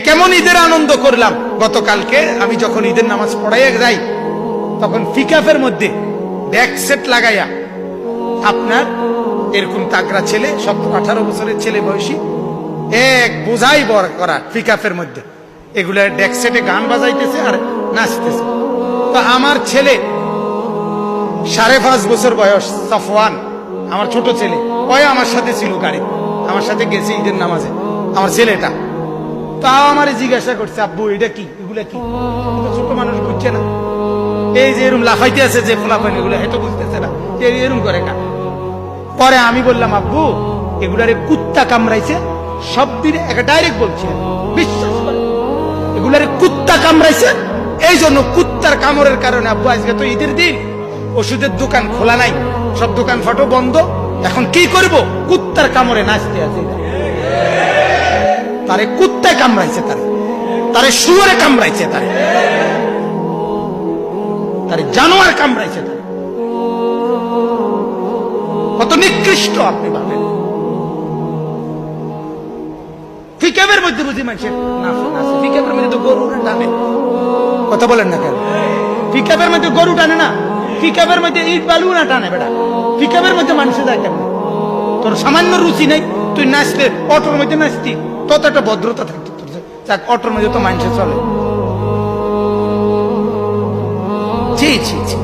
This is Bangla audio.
কেমন ঈদের আনন্দ করলাম। গতকালকে আমি যখন ঈদের নামাজ পড়াইয়া যাই, তখন ফিকাফের মধ্যে ডেক সেট লাগাইয়া আপনার এরকম তাগড়া ছেলে, 17-18 বছরের ছেলে বয়সী, এক বোঝাই বড় করা ফিকাফের মধ্যে এগুলা ডেক সেটে গান বাজাইতেছে আর নাচতেছে। তো আমার ছেলে 5.5 বছর বয়স, সফওয়ান, আমার ছোট ছেলে, ওই আমার সাথে ছিল গাড়ি, আমার সাথে গেছে ঈদের নামাজে আমার ছেলেটা। তাও আমার জিজ্ঞাসা করছে, আব্বু এটা কি, এগুলা কি? ছোট মানুষ বুঝছে না, এই যে এরকম লাফাইতে আছে যে ফলাফান, এগুলো হয়তো বুঝতেছে না, এরকম করে কা। পরে আমি বললাম, আব্বু এগুলারে কুত্তা কামড়াইছে, সব দিনে একটা ডাইরেক্ট বলছি, বিশ্বাস করে এগুলারে কুত্তা কামড়াইছে, এই জন্য কুত্তার কামড়ের কারণে আব্বু আজকে তো ঈদের দিন, ওষুধের দোকান খোলা নাই, সব দোকান ফটো বন্ধ, এখন কি করব? কুত্তার কামড়ে নাচতে আছে। তারে কুত্তায় কামড়াইছে, তারে শুয়োরে কামড়াইছে, তারে জানোয়ার কামড়াইছে। কত নিকৃষ্ট আপনি ভাবেন। ফিকাবের মধ্যে বুঝি মানুষের ফিকাবের মধ্যে তো গরু টানে, কথা বলেন না কেন? ফিকাবের মধ্যে গরু টানে না, ফিকাবের মধ্যে ইট বালু না টানে বেটা, ফিকাবের মধ্যে মানুষে যায় কেমন? তোর সামান্য রুচি নেই, তুই নাচতে অটোর মধ্যে নাচতি, তত একটা ভদ্রতা থাকতো তোর, যাক অটোর মধ্যে তো মানুষে চলে। ছি ছি ছি।